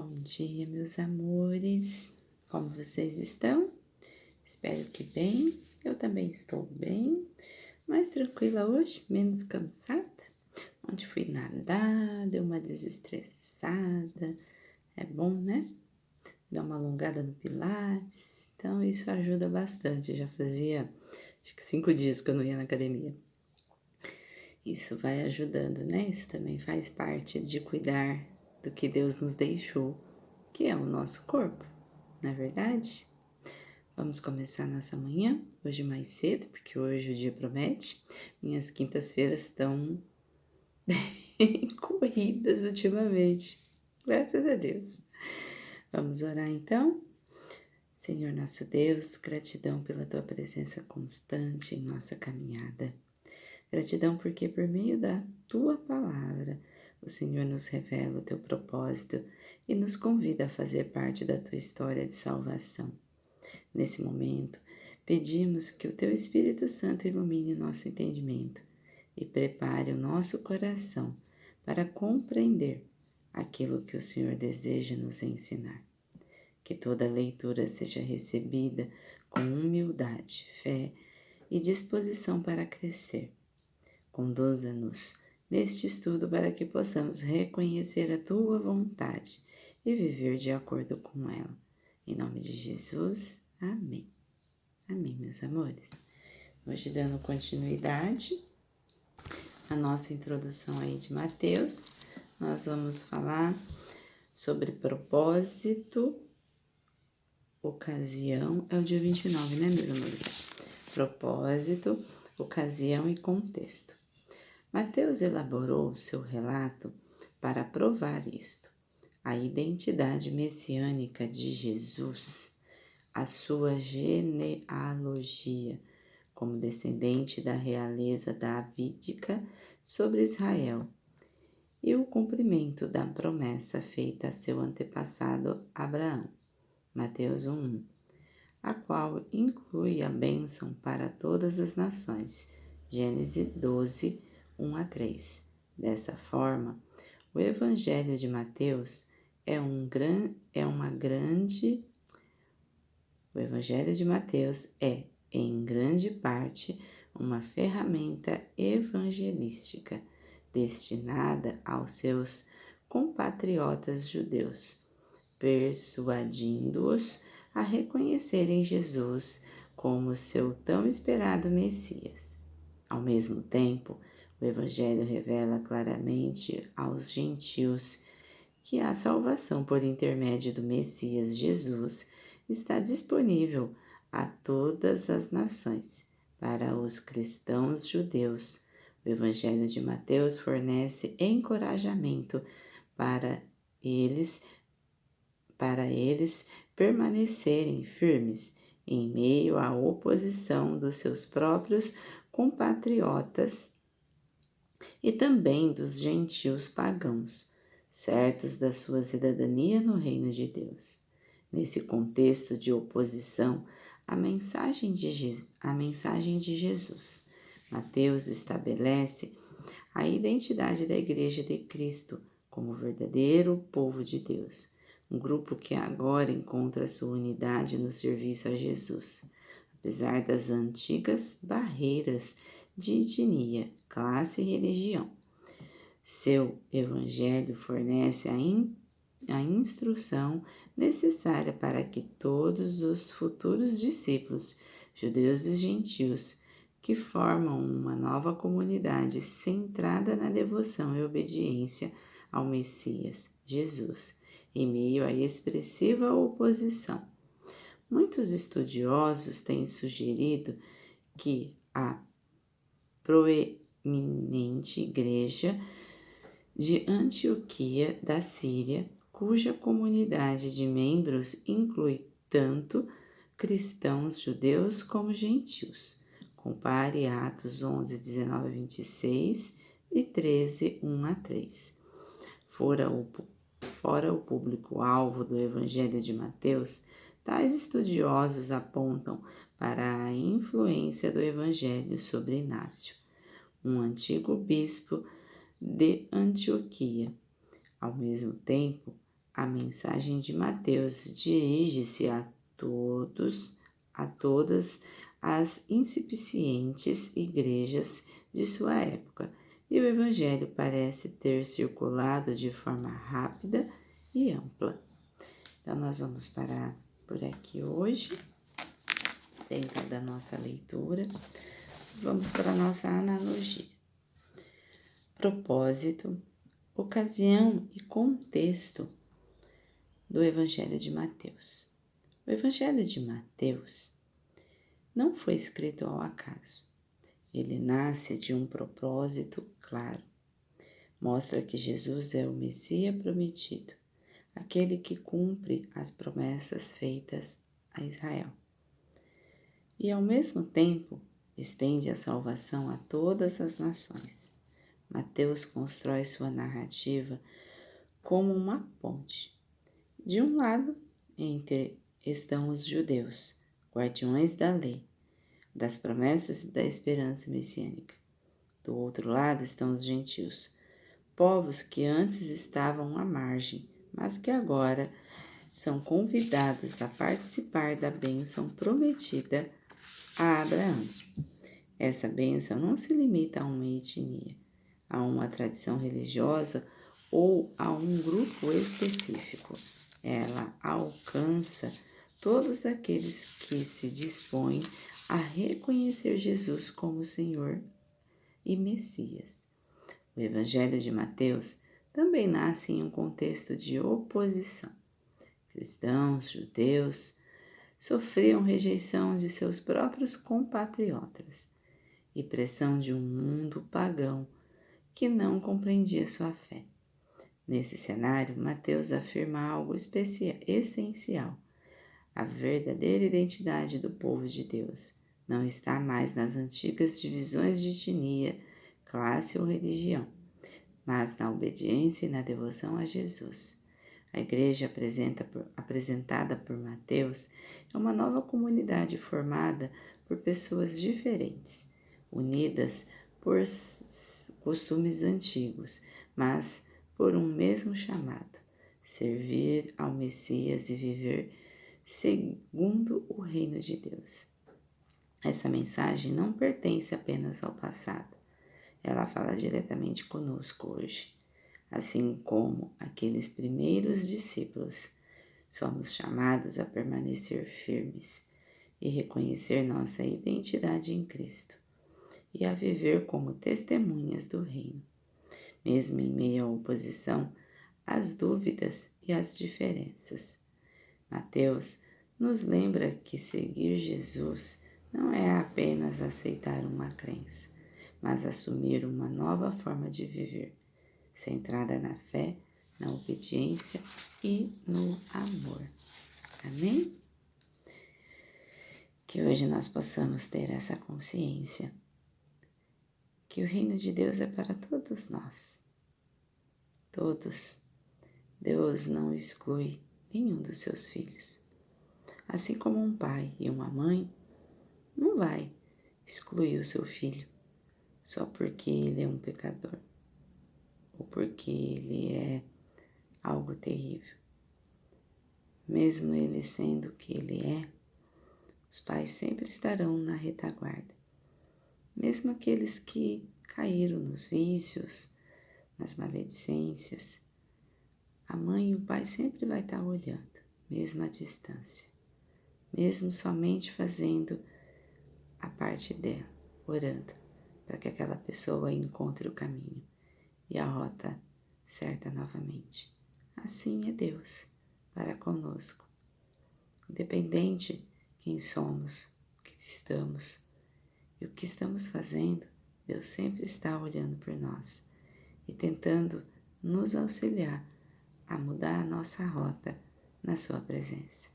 Bom dia, meus amores. Como vocês estão? Espero que bem. Eu também estou bem, mais tranquila hoje, menos cansada. Ontem fui nadar, deu uma desestressada. É bom, né? Dar uma alongada no Pilates. Então, isso ajuda bastante. Já fazia, acho que 5 dias que eu não ia na academia. Isso vai ajudando, né? Isso também faz parte de cuidar do que Deus nos deixou, que é o nosso corpo, não é verdade? Vamos começar nossa manhã, hoje mais cedo, porque hoje o dia promete. Minhas quintas-feiras estão bem corridas ultimamente, graças a Deus. Vamos orar então? Senhor nosso Deus, gratidão pela Tua presença constante em nossa caminhada. Gratidão porque por meio da Tua palavra, o Senhor nos revela o Teu propósito e nos convida a fazer parte da Tua história de salvação. Nesse momento, pedimos que o Teu Espírito Santo ilumine nosso entendimento e prepare o nosso coração para compreender aquilo que o Senhor deseja nos ensinar. Que toda leitura seja recebida com humildade, fé e disposição para crescer. Conduza-nos neste estudo para que possamos reconhecer a Tua vontade e viver de acordo com ela. Em nome de Jesus, amém. Amém, meus amores. Hoje, dando continuidade à nossa introdução aí de Mateus, nós vamos falar sobre propósito, ocasião, é o dia 29, né, meus amores? Propósito, ocasião e contexto. Mateus elaborou seu relato para provar isto, a identidade messiânica de Jesus, a sua genealogia como descendente da realeza davídica sobre Israel e o cumprimento da promessa feita a seu antepassado Abraão, Mateus 1:1, a qual inclui a bênção para todas as nações, Gênesis 12, 1-3. Dessa forma, o Evangelho de Mateus o Evangelho de Mateus é, em grande parte, uma ferramenta evangelística destinada aos seus compatriotas judeus, persuadindo-os a reconhecerem Jesus como seu tão esperado Messias. Ao mesmo tempo, o Evangelho revela claramente aos gentios que a salvação por intermédio do Messias Jesus está disponível a todas as nações. Para os cristãos judeus, o Evangelho de Mateus fornece encorajamento para eles permanecerem firmes em meio à oposição dos seus próprios compatriotas e também dos gentios pagãos, certos da sua cidadania no reino de Deus. Nesse contexto de oposição à mensagem de Jesus, Mateus estabelece a identidade da Igreja de Cristo como verdadeiro povo de Deus, um grupo que agora encontra sua unidade no serviço a Jesus, apesar das antigas barreiras de etnia, classe e religião. Seu evangelho fornece a instrução necessária para que todos os futuros discípulos, judeus e gentios, que formam uma nova comunidade centrada na devoção e obediência ao Messias, Jesus, em meio à expressiva oposição. Muitos estudiosos têm sugerido que a proeminente igreja de Antioquia da Síria, cuja comunidade de membros inclui tanto cristãos judeus como gentios. Compare Atos 11, 19-26 e 13, 1-3. Fora o público-alvo do Evangelho de Mateus, tais estudiosos apontam para a influência do Evangelho sobre Inácio, um antigo bispo de Antioquia. Ao mesmo tempo, A mensagem de Mateus dirige-se a todas as incipientes igrejas de sua época, e o Evangelho parece ter circulado de forma rápida e ampla. Então, nós vamos parar por aqui hoje, dentro da nossa leitura. Vamos para a nossa analogia. Propósito, ocasião e contexto do Evangelho de Mateus. O Evangelho de Mateus não foi escrito ao acaso. Ele nasce de um propósito claro. Mostra que Jesus é o Messias prometido, aquele que cumpre as promessas feitas a Israel. E, ao mesmo tempo, estende a salvação a todas as nações. Mateus constrói sua narrativa como uma ponte. De um lado, estão os judeus, guardiões da lei, das promessas e da esperança messiânica. Do outro lado estão os gentios, povos que antes estavam à margem, mas que agora são convidados a participar da bênção prometida a Abraão. Essa bênção não se limita a uma etnia, a uma tradição religiosa ou a um grupo específico. Ela alcança todos aqueles que se dispõem a reconhecer Jesus como Senhor e Messias. O Evangelho de Mateus também nasce em um contexto de oposição. Cristãos, judeus, sofriam rejeição de seus próprios compatriotas e pressão de um mundo pagão que não compreendia sua fé. Nesse cenário, Mateus afirma algo essencial. A verdadeira identidade do povo de Deus não está mais nas antigas divisões de etnia, classe ou religião, mas na obediência e na devoção a Jesus. A igreja apresentada por Mateus é uma nova comunidade formada por pessoas diferentes, unidas por costumes antigos, mas por um mesmo chamado: servir ao Messias e viver segundo o reino de Deus. Essa mensagem não pertence apenas ao passado, ela fala diretamente conosco hoje. Assim como aqueles primeiros discípulos, somos chamados a permanecer firmes e reconhecer nossa identidade em Cristo e a viver como testemunhas do reino, mesmo em meio à oposição, às dúvidas e às diferenças. Mateus nos lembra que seguir Jesus não é apenas aceitar uma crença, mas assumir uma nova forma de viver, centrada na fé, na obediência e no amor. Amém? Que hoje nós possamos ter essa consciência que o reino de Deus é para todos nós. Todos. Deus não exclui nenhum dos seus filhos. Assim como um pai e uma mãe não vai excluir o seu filho só porque ele é um pecador ou porque ele é algo terrível. Mesmo ele sendo o que ele é, os pais sempre estarão na retaguarda. Mesmo aqueles que caíram nos vícios, nas maledicências, a mãe e o pai sempre vai estar olhando, mesmo à distância, mesmo somente fazendo a parte dela, orando para que aquela pessoa encontre o caminho e a rota certa novamente. Assim é Deus para conosco. Independente quem somos, o que estamos e o que estamos fazendo, Deus sempre está olhando por nós e tentando nos auxiliar a mudar a nossa rota na sua presença,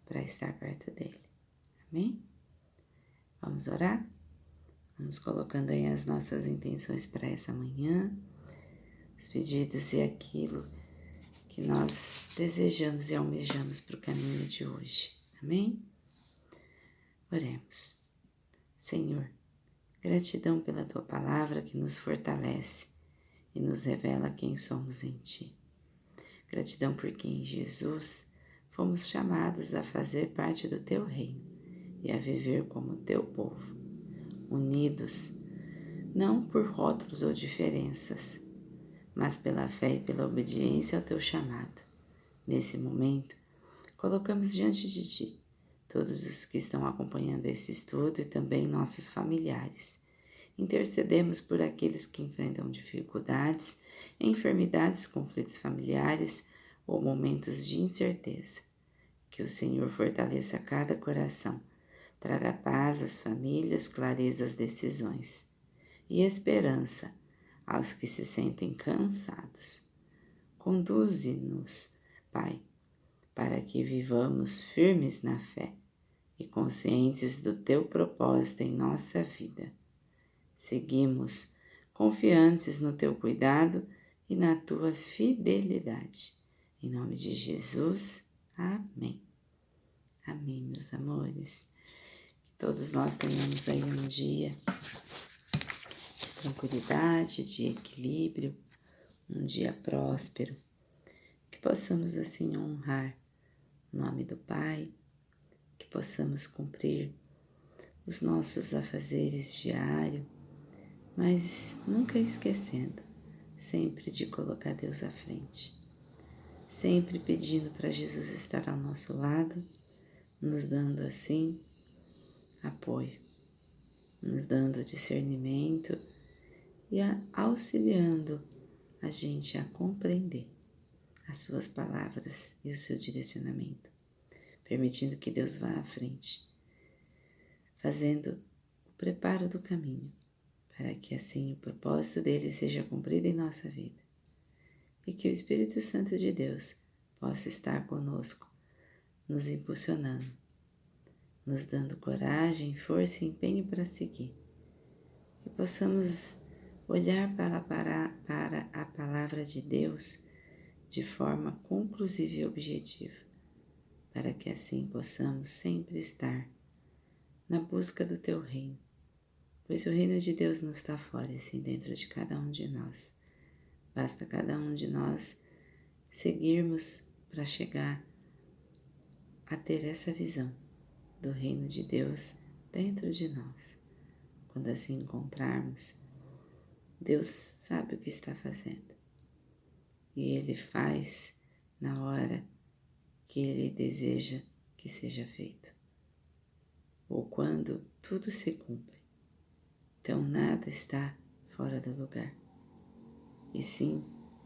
para estar perto dele. Amém? Vamos orar? Vamos colocando aí as nossas intenções para essa manhã, os pedidos e aquilo que nós desejamos e almejamos para o caminho de hoje. Amém? Oremos. Senhor, gratidão pela Tua palavra que nos fortalece e nos revela quem somos em Ti. Gratidão porque em Jesus fomos chamados a fazer parte do teu reino e a viver como teu povo, unidos não por rótulos ou diferenças, mas pela fé e pela obediência ao teu chamado. Nesse momento, colocamos diante de ti todos os que estão acompanhando esse estudo e também nossos familiares. Intercedemos por aqueles que enfrentam dificuldades, enfermidades, conflitos familiares ou momentos de incerteza. Que o Senhor fortaleça cada coração, traga paz às famílias, clareza às decisões e esperança aos que se sentem cansados. Conduze-nos, Pai, para que vivamos firmes na fé e conscientes do teu propósito em nossa vida. Seguimos confiantes no teu cuidado e na tua fidelidade. Em nome de Jesus, amém. Amém, meus amores. Que todos nós tenhamos aí um dia de tranquilidade, de equilíbrio, um dia próspero. Que possamos assim honrar o nome do Pai, que possamos cumprir os nossos afazeres diários, mas nunca esquecendo sempre de colocar Deus à frente, sempre pedindo para Jesus estar ao nosso lado, nos dando assim apoio, nos dando discernimento e auxiliando a gente a compreender as suas palavras e o seu direcionamento, permitindo que Deus vá à frente, fazendo o preparo do caminho, para que assim o propósito dele seja cumprido em nossa vida e que o Espírito Santo de Deus possa estar conosco, nos impulsionando, nos dando coragem, força e empenho para seguir. Que possamos olhar para a palavra de Deus de forma conclusiva e objetiva, para que assim possamos sempre estar na busca do teu reino, pois o reino de Deus não está fora, e sim dentro de cada um de nós. Basta cada um de nós seguirmos para chegar a ter essa visão do reino de Deus dentro de nós. Quando assim encontrarmos, Deus sabe o que está fazendo e Ele faz na hora que Ele deseja que seja feito, ou quando tudo se cumpre. Então nada está fora do lugar, e sim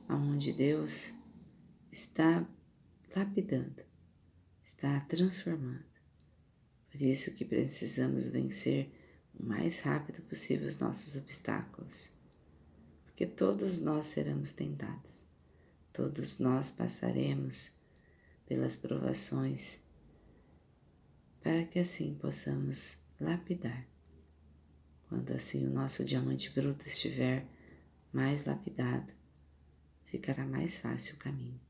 aonde Deus está lapidando, está transformando. Por isso que precisamos vencer o mais rápido possível os nossos obstáculos, porque todos nós seremos tentados, todos nós passaremos pelas provações, para que assim possamos lapidar. Quando assim o nosso diamante bruto estiver mais lapidado, ficará mais fácil o caminho,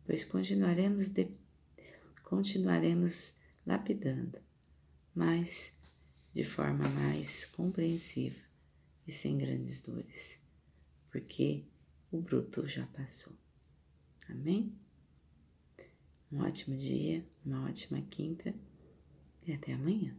pois continuaremos lapidando, mas de forma mais compreensiva e sem grandes dores, porque o bruto já passou. Amém? Um ótimo dia, uma ótima quinta e até amanhã.